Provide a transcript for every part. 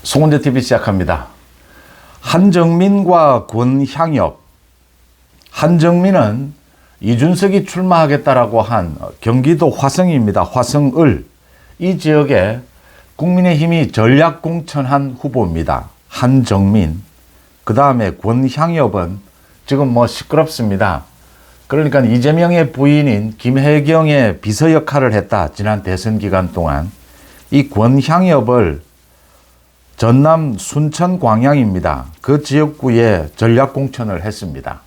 송은재TV 시작합니다. 한정민과 권향엽. 한정민은 이준석이 출마하겠다라고 한 경기도 화성입니다. 화성을. 이 지역에 국민의힘이 전략공천한 후보입니다. 한정민. 그 다음에 권향엽은 지금 시끄럽습니다. 그러니까 이재명의 부인인 김혜경의 비서 역할을 했다. 지난 대선 기간 동안. 이 권향엽을 전남 순천 광양입니다. 그 지역구에 전략공천을 했습니다.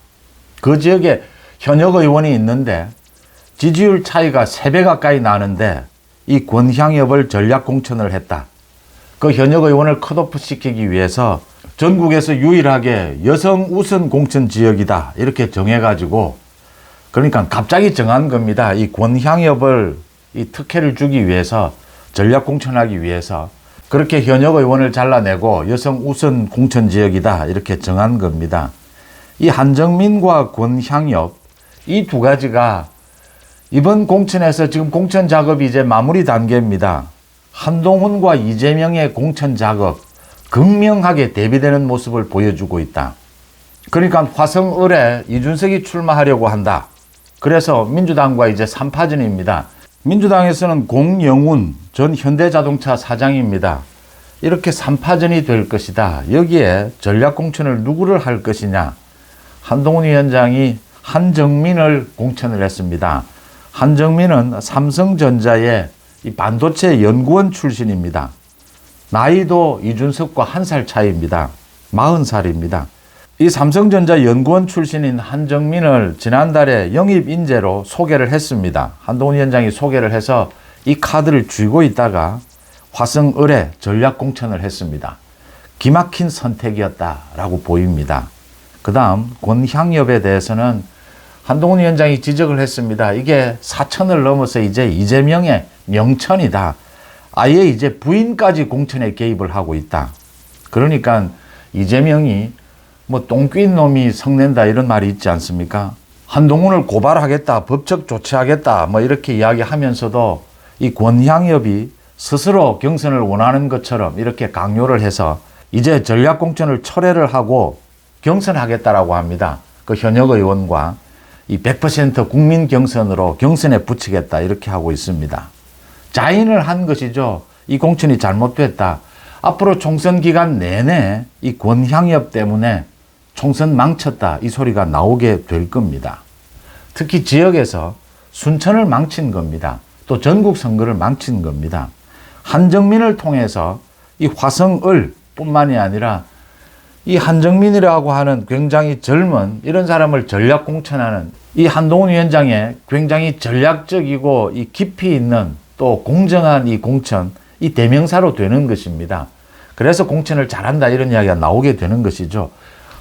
그 지역에 현역 의원이 있는데 지지율 차이가 3배 가까이 나는데 이 권향엽을 전략공천을 했다. 그 현역 의원을 컷오프 시키기 위해서 전국에서 유일하게 여성 우선 공천 지역이다. 이렇게 정해가지고 그러니까 갑자기 정한 겁니다. 이 권향엽을 이 특혜를 주기 위해서 전략공천하기 위해서 그렇게 현역 의원을 잘라내고 여성 우선 공천 지역이다. 이렇게 정한 겁니다. 이 한정민과 권향엽 이 두 가지가 이번 공천에서 지금 공천 작업이 이제 마무리 단계입니다. 한동훈과 이재명의 공천 작업 극명하게 대비되는 모습을 보여주고 있다. 그러니까 화성을에 이준석이 출마하려고 한다. 그래서 민주당과 이제 3파전입니다. 민주당에서는 공영훈 전 현대자동차 사장입니다. 이렇게 3파전이 될 것이다. 여기에 전략공천을 누구를 할 것이냐. 한동훈 위원장이 한정민을 공천을 했습니다. 한정민은 삼성전자의 이 반도체 연구원 출신입니다. 나이도 이준석과 1살 차이입니다. 40살입니다. 이 삼성전자 연구원 출신인 한정민을 지난달에 영입인재로 소개를 했습니다. 한동훈 위원장이 소개를 해서 이 카드를 쥐고 있다가 화성을에 전략공천을 했습니다. 기막힌 선택이었다라고 보입니다. 그 다음 권향엽에 대해서는 한동훈 위원장이 지적을 했습니다. 이게 사천을 넘어서 이제 이재명의 명천이다. 아예 이제 부인까지 공천에 개입을 하고 있다. 그러니까 이재명이 똥뀐 놈이 성낸다 이런 말이 있지 않습니까? 한동훈을 고발하겠다, 법적 조치하겠다 이렇게 이야기하면서도 이 권향엽이 스스로 경선을 원하는 것처럼 이렇게 강요를 해서 이제 전략공천을 철회를 하고 경선하겠다라고 합니다. 그 현역 의원과 이 100% 국민 경선으로 경선에 붙이겠다 이렇게 하고 있습니다. 자인을 한 것이죠. 이 공천이 잘못됐다. 앞으로 총선 기간 내내 이 권향엽 때문에 총선 망쳤다 이 소리가 나오게 될 겁니다. 특히 지역에서 순천을 망친 겁니다. 또 전국 선거를 망친 겁니다. 한정민을 통해서 이 화성을 뿐만이 아니라 이 한정민이라고 하는 굉장히 젊은 이런 사람을 전략 공천하는 이 한동훈 위원장의 굉장히 전략적이고 이 깊이 있는 또 공정한 이 공천 이 대명사로 되는 것입니다. 그래서 공천을 잘한다 이런 이야기가 나오게 되는 것이죠.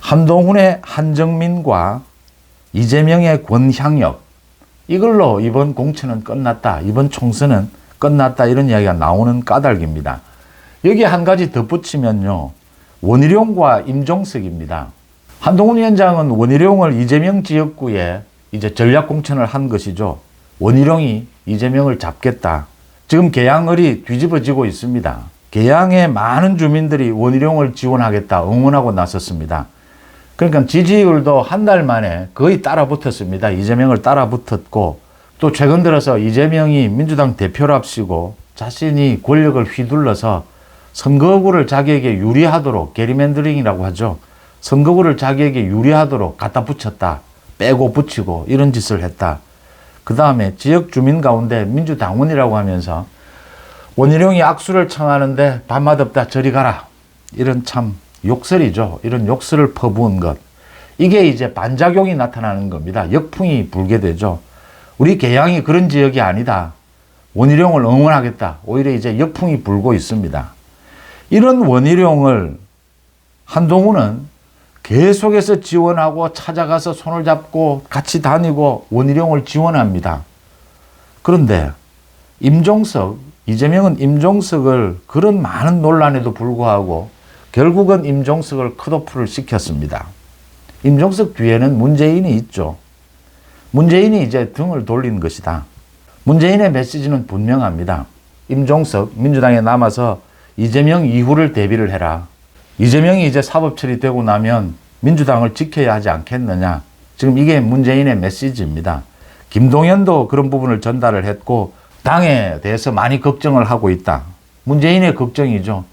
한동훈의 한정민과 이재명의 권향엽 이걸로 이번 공천은 끝났다. 이번 총선은 끝났다. 이런 이야기가 나오는 까닭입니다. 여기에 한 가지 덧붙이면요. 원희룡과 임종석입니다. 한동훈 위원장은 원희룡을 이재명 지역구에 이제 전략 공천을 한 것이죠. 원희룡이 이재명을 잡겠다. 지금 계양을이 뒤집어지고 있습니다. 계양의 많은 주민들이 원희룡을 지원하겠다 응원하고 나섰습니다. 그러니까 지지율도 한 달 만에 거의 따라붙었습니다. 이재명을 따라붙었고 또 최근 들어서 이재명이 민주당 대표랍시고 자신이 권력을 휘둘러서 선거구를 자기에게 유리하도록 게리맨더링이라고 하죠. 선거구를 자기에게 유리하도록 갖다 붙였다. 빼고 붙이고 이런 짓을 했다. 그 다음에 지역 주민 가운데 민주당원이라고 하면서 원희룡이 악수를 청하는데 밥맛없다 저리 가라. 이런 참 욕설이죠. 이런 욕설을 퍼부은 것. 이게 이제 반작용이 나타나는 겁니다. 역풍이 불게 되죠. 우리 계양이 그런 지역이 아니다. 원희룡을 응원하겠다. 오히려 이제 역풍이 불고 있습니다. 이런 원희룡을 한동훈은 계속해서 지원하고 찾아가서 손을 잡고 같이 다니고 원희룡을 지원합니다. 그런데 이재명은 임종석을 그런 많은 논란에도 불구하고 결국은 임종석을 컷오프를 시켰습니다. 임종석 뒤에는 문재인이 있죠. 문재인이 이제 등을 돌린 것이다. 문재인의 메시지는 분명합니다. 임종석 민주당에 남아서 이재명 이후를 대비를 해라. 이재명이 이제 사법 처리되고 나면 민주당을 지켜야 하지 않겠느냐. 지금 이게 문재인의 메시지입니다. 김동연도 그런 부분을 전달을 했고 당에 대해서 많이 걱정을 하고 있다. 문재인의 걱정이죠.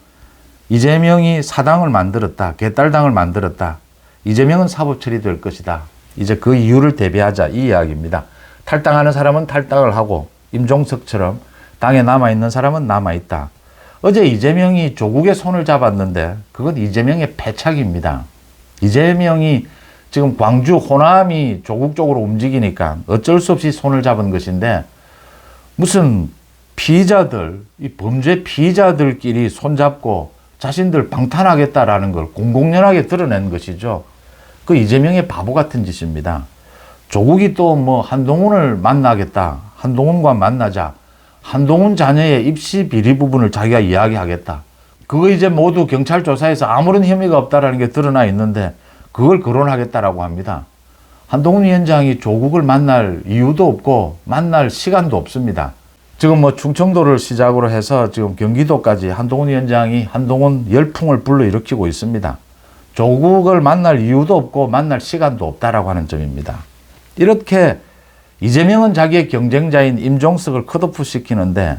이재명이 사당을 만들었다. 개딸당을 만들었다. 이재명은 사법 처리될 것이다. 이제 그 이유를 대비하자 이 이야기입니다. 탈당하는 사람은 탈당을 하고 임종석처럼 당에 남아있는 사람은 남아있다. 어제 이재명이 조국의 손을 잡았는데 그건 이재명의 패착입니다. 이재명이 지금 광주 호남이 조국 쪽으로 움직이니까 어쩔 수 없이 손을 잡은 것인데 무슨 피의자들, 이 범죄 피의자들끼리 손잡고 자신들 방탄하겠다라는 걸 공공연하게 드러낸 것이죠. 그 이재명의 바보 같은 짓입니다. 조국이 또 뭐 한동훈을 만나겠다. 한동훈과 만나자. 한동훈 자녀의 입시 비리 부분을 자기가 이야기하겠다. 그거 이제 모두 경찰 조사에서 아무런 혐의가 없다라는 게 드러나 있는데 그걸 거론하겠다라고 합니다. 한동훈 위원장이 조국을 만날 이유도 없고 만날 시간도 없습니다. 지금 뭐 충청도를 시작으로 해서 지금 경기도까지 한동훈 위원장이 한동훈 열풍을 불러일으키고 있습니다. 조국을 만날 이유도 없고 만날 시간도 없다라고 하는 점입니다. 이렇게 이재명은 자기의 경쟁자인 임종석을 컷오프 시키는데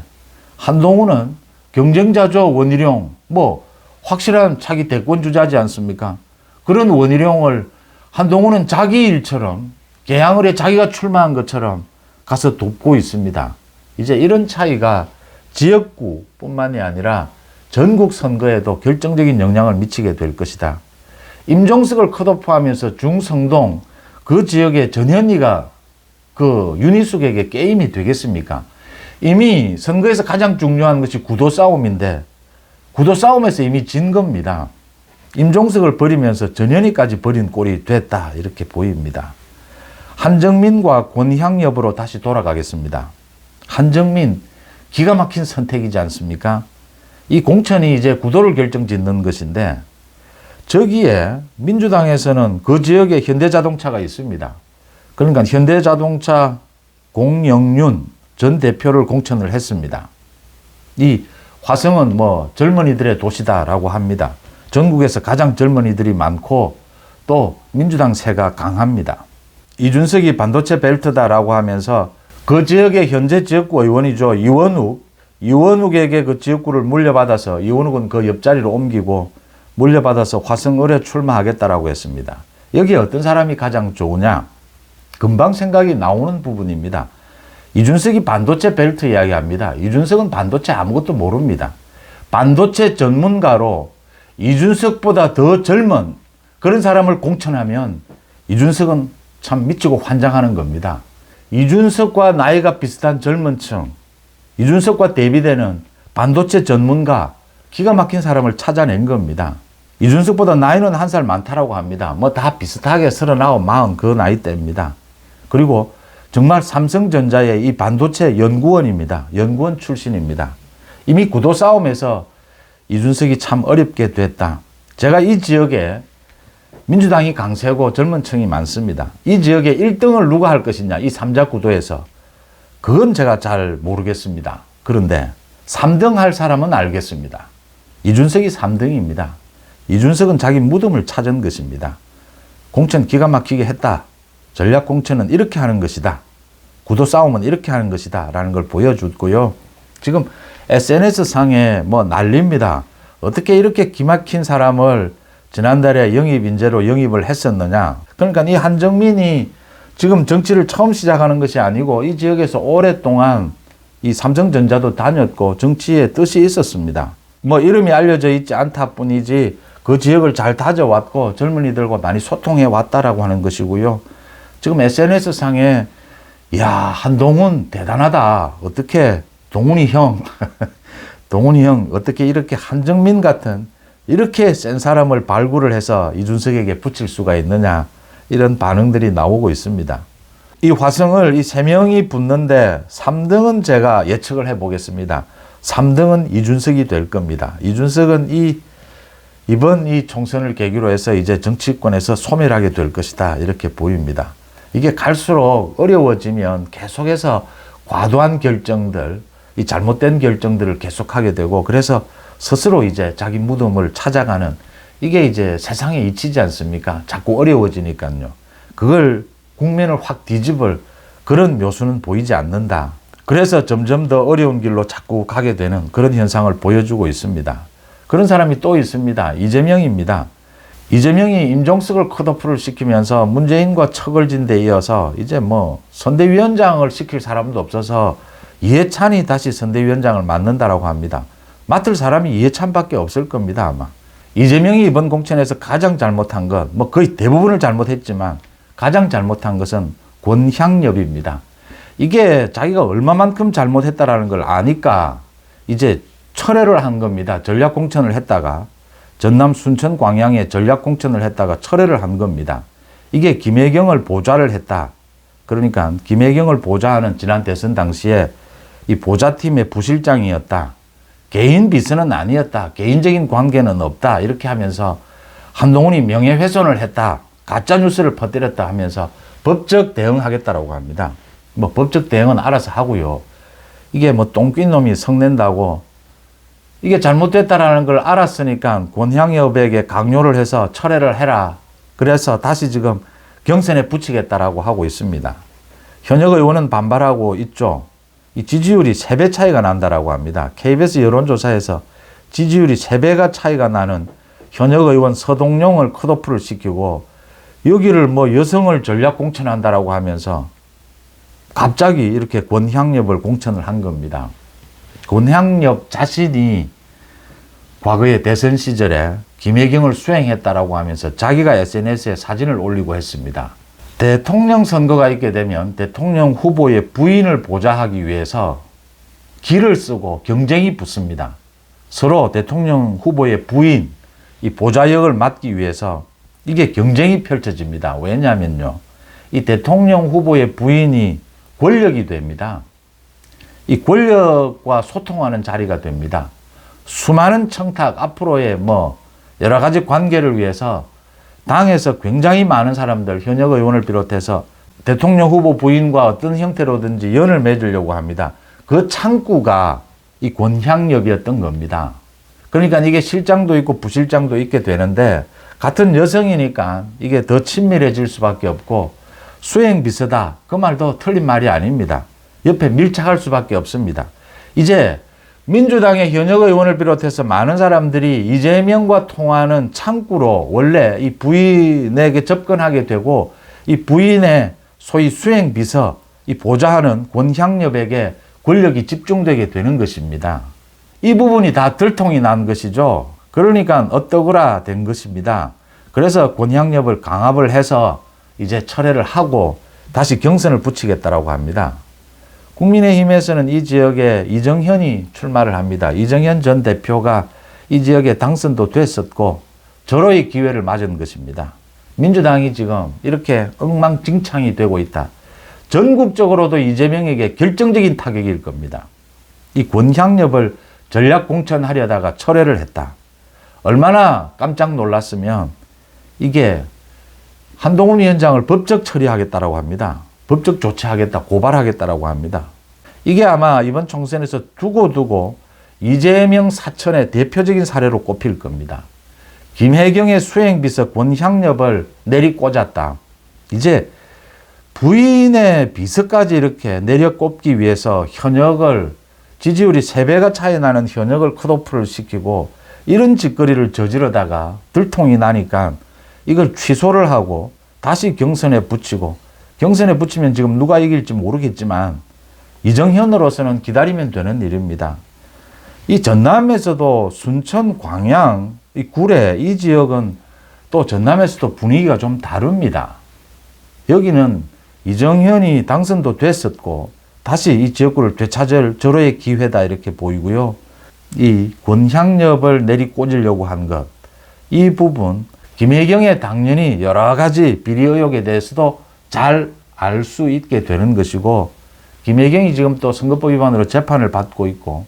한동훈은 경쟁자죠. 원희룡. 뭐 확실한 차기 대권 주자지 않습니까? 그런 원희룡을 한동훈은 자기 일처럼 개항을 해 자기가 출마한 것처럼 가서 돕고 있습니다. 이제 이런 차이가 지역구뿐만이 아니라 전국 선거에도 결정적인 영향을 미치게 될 것이다. 임종석을 컷오프하면서 중성동 그 지역의 전현희가 그 윤희숙에게 게임이 되겠습니까? 이미 선거에서 가장 중요한 것이 구도 싸움인데 구도 싸움에서 이미 진 겁니다. 임종석을 버리면서 전현희까지 버린 꼴이 됐다 이렇게 보입니다. 한정민과 권향 여부로 다시 돌아가겠습니다. 한정민 기가 막힌 선택이지 않습니까? 이 공천이 이제 구도를 결정짓는 것인데 저기에 민주당에서는 그 지역에 현대자동차가 있습니다. 그러니까 현대자동차 공영윤 전 대표를 공천을 했습니다. 이 화성은 뭐 젊은이들의 도시다라고 합니다. 전국에서 가장 젊은이들이 많고 또 민주당 세가 강합니다. 이준석이 반도체 벨트다라고 하면서 그 지역의 현재 지역구 의원이죠. 이원욱에게 그 지역구를 물려받아서 이원욱은 그 옆자리로 옮기고 물려받아서 화성을에 출마하겠다라고 했습니다. 여기에 어떤 사람이 가장 좋으냐? 금방 생각이 나오는 부분입니다. 이준석이 반도체 벨트 이야기합니다. 이준석은 반도체 아무것도 모릅니다. 반도체 전문가로 이준석보다 더 젊은 그런 사람을 공천하면 이준석은 참 미치고 환장하는 겁니다. 이준석과 나이가 비슷한 젊은 층, 이준석과 대비되는 반도체 전문가, 기가 막힌 사람을 찾아낸 겁니다. 이준석보다 나이는 한 살 많다라고 합니다. 뭐 다 비슷하게 39, 40 그 나이대입니다. 그리고 정말 삼성전자의 이 반도체 연구원입니다. 연구원 출신입니다. 이미 구도 싸움에서 이준석이 참 어렵게 됐다. 제가 이 지역에 민주당이 강세고 젊은 층이 많습니다. 이 지역에 1등을 누가 할 것이냐, 이 3자 구도에서. 그건 제가 잘 모르겠습니다. 그런데 3등 할 사람은 알겠습니다. 이준석이 3등입니다. 이준석은 자기 무덤을 찾은 것입니다. 공천 기가 막히게 했다. 전략 공천은 이렇게 하는 것이다. 구도 싸움은 이렇게 하는 것이다. 라는 걸 보여줬고요. 지금 SNS상에 뭐 난립니다. 어떻게 이렇게 기막힌 사람을 지난달에 영입 인재로 영입을 했었느냐. 그러니까 이 한정민이 지금 정치를 처음 시작하는 것이 아니고 이 지역에서 오랫동안 이 삼성전자도 다녔고 정치에 뜻이 있었습니다. 뭐 이름이 알려져 있지 않다 뿐이지 그 지역을 잘 다져왔고 젊은이들과 많이 소통해 왔다라고 하는 것이고요. 지금 SNS상에 야, 한동훈 대단하다. 어떻게 동훈이 형 동훈이 형 어떻게 이렇게 한정민 같은 이렇게 센 사람을 발굴을 해서 이준석에게 붙일 수가 있느냐 이런 반응들이 나오고 있습니다. 이 화성을 이 3명이 붙는데 3등은 제가 예측을 해보겠습니다. 3등은 이준석이 될 겁니다. 이준석은 이번 이 총선을 계기로 해서 이제 정치권에서 소멸하게 될 것이다 이렇게 보입니다. 이게 갈수록 어려워지면 계속해서 과도한 결정들, 이 잘못된 결정들을 계속하게 되고 그래서 스스로 이제 자기 무덤을 찾아가는 이게 이제 세상의 이치지 않습니까? 자꾸 어려워지니까요. 그걸 국면을 확 뒤집을 그런 묘수는 보이지 않는다. 그래서 점점 더 어려운 길로 자꾸 가게 되는 그런 현상을 보여주고 있습니다. 그런 사람이 또 있습니다. 이재명입니다. 이재명이 임종석을 컷오프를 시키면서 문재인과 척을 진 데 이어서 이제 뭐 선대위원장을 시킬 사람도 없어서 이해찬이 다시 선대위원장을 맡는다라고 합니다. 맡을 사람이 이해찬밖에 없을 겁니다, 아마. 이재명이 이번 공천에서 가장 잘못한 것, 뭐 거의 대부분을 잘못했지만 가장 잘못한 것은 권향엽입니다. 이게 자기가 얼마만큼 잘못했다라는 걸 아니까 이제 철회를 한 겁니다. 전략공천을 했다가 전남 순천 광양에 전략공천을 했다가 철회를 한 겁니다. 이게 김혜경을 보좌를 했다. 그러니까 김혜경을 보좌하는 지난 대선 당시에 이 보좌팀의 부실장이었다. 개인 비서는 아니었다. 개인적인 관계는 없다. 이렇게 하면서 한동훈이 명예훼손을 했다. 가짜뉴스를 퍼뜨렸다 하면서 법적 대응하겠다라고 합니다. 뭐 법적 대응은 알아서 하고요. 이게 뭐 똥낀 놈이 성낸다고 이게 잘못됐다라는 걸 알았으니까 권향엽에게 강요를 해서 철회를 해라. 그래서 다시 지금 경선에 붙이겠다라고 하고 있습니다. 현역 의원은 반발하고 있죠. 이 지지율이 3배 차이가 난다라고 합니다. KBS 여론조사에서 지지율이 3배가 차이가 나는 현역 의원 서동룡을 컷오프를 시키고 여기를 뭐 여성을 전략 공천한다라고 하면서 갑자기 이렇게 권향엽을 공천을 한 겁니다. 권향엽 자신이 과거에 대선 시절에 김혜경을 수행했다라고 하면서 자기가 SNS에 사진을 올리고 했습니다. 대통령 선거가 있게 되면 대통령 후보의 부인을 보좌하기 위해서 기를 쓰고 경쟁이 붙습니다. 서로 대통령 후보의 부인, 이 보좌역을 맡기 위해서 이게 경쟁이 펼쳐집니다. 왜냐하면요, 이 대통령 후보의 부인이 권력이 됩니다. 이 권력과 소통하는 자리가 됩니다. 수많은 청탁, 앞으로의 뭐 여러 가지 관계를 위해서 당에서 굉장히 많은 사람들, 현역 의원을 비롯해서 대통령 후보 부인과 어떤 형태로든지 연을 맺으려고 합니다. 그 창구가 이 권향엽이었던 겁니다. 그러니까 이게 실장도 있고 부실장도 있게 되는데 같은 여성이니까 이게 더 친밀해질 수밖에 없고 수행비서다. 그 말도 틀린 말이 아닙니다. 옆에 밀착할 수밖에 없습니다. 이제 민주당의 현역 의원을 비롯해서 많은 사람들이 이재명과 통하는 창구로 원래 이 부인에게 접근하게 되고 이 부인의 소위 수행비서, 이 보좌하는 권향엽에게 권력이 집중되게 되는 것입니다. 이 부분이 다 들통이 난 것이죠. 그러니까 엇떠그라 된 것입니다. 그래서 권향엽을 강압을 해서 이제 철회를 하고 다시 경선을 붙이겠다라고 합니다. 국민의힘에서는 이 지역에 이정현이 출마를 합니다. 이정현 전 대표가 이 지역에 당선도 됐었고 절호의 기회를 맞은 것입니다. 민주당이 지금 이렇게 엉망진창이 되고 있다. 전국적으로도 이재명에게 결정적인 타격일 겁니다. 이 권향엽을 전략 공천하려다가 철회를 했다. 얼마나 깜짝 놀랐으면 이게 한동훈 위원장을 법적 처리하겠다라고 합니다. 법적 조치하겠다, 고발하겠다라고 합니다. 이게 아마 이번 총선에서 두고두고 이재명 사천의 대표적인 사례로 꼽힐 겁니다. 김혜경의 수행비서 권향엽을 내리꽂았다. 이제 부인의 비서까지 이렇게 내려꼽기 위해서 현역을, 지지율이 3배가 차이 나는 현역을 컷오프를 시키고 이런 짓거리를 저지르다가 들통이 나니까 이걸 취소를 하고 다시 경선에 붙이고, 경선에 붙이면 지금 누가 이길지 모르겠지만 이정현으로서는 기다리면 되는 일입니다. 이 전남에서도 순천, 광양, 이 구례, 이 지역은 또 전남에서도 분위기가 좀 다릅니다. 여기는 이정현이 당선도 됐었고 다시 이 지역구를 되찾을 절호의 기회다 이렇게 보이고요. 이 권향엽을 내리꽂으려고 한 것, 이 부분 김혜경의 당연히 여러 가지 비리 의혹에 대해서도 잘 알 수 있게 되는 것이고, 김혜경이 지금 또 선거법 위반으로 재판을 받고 있고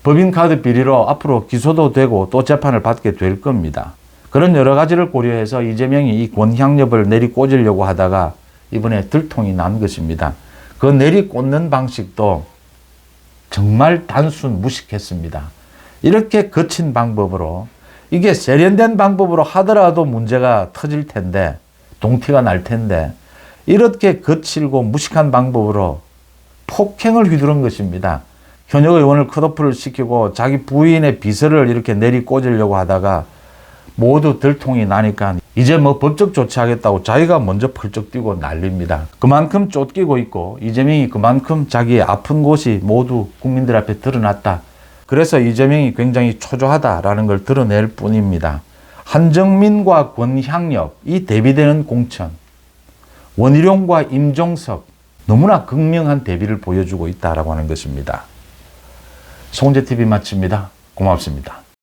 법인카드 비리로 앞으로 기소도 되고 또 재판을 받게 될 겁니다. 그런 여러 가지를 고려해서 이재명이 이 권향엽을 내리꽂으려고 하다가 이번에 들통이 난 것입니다. 그 내리꽂는 방식도 정말 단순 무식했습니다. 이렇게 거친 방법으로, 이게 세련된 방법으로 하더라도 문제가 터질 텐데, 동티가 날 텐데, 이렇게 거칠고 무식한 방법으로 폭행을 휘두른 것입니다. 현역 의원을 컷오프를 시키고 자기 부인의 비서를 이렇게 내리꽂으려고 하다가 모두 들통이 나니까 이제 뭐 법적 조치하겠다고 자기가 먼저 펄쩍 뛰고 난립니다. 그만큼 쫓기고 있고 이재명이 그만큼 자기의 아픈 곳이 모두 국민들 앞에 드러났다. 그래서 이재명이 굉장히 초조하다라는 걸 드러낼 뿐입니다. 한정민과 권향엽, 이 대비되는 공천, 원희룡과 임종석, 너무나 극명한 대비를 보여주고 있다라고 하는 것입니다. 송재TV 마칩니다. 고맙습니다.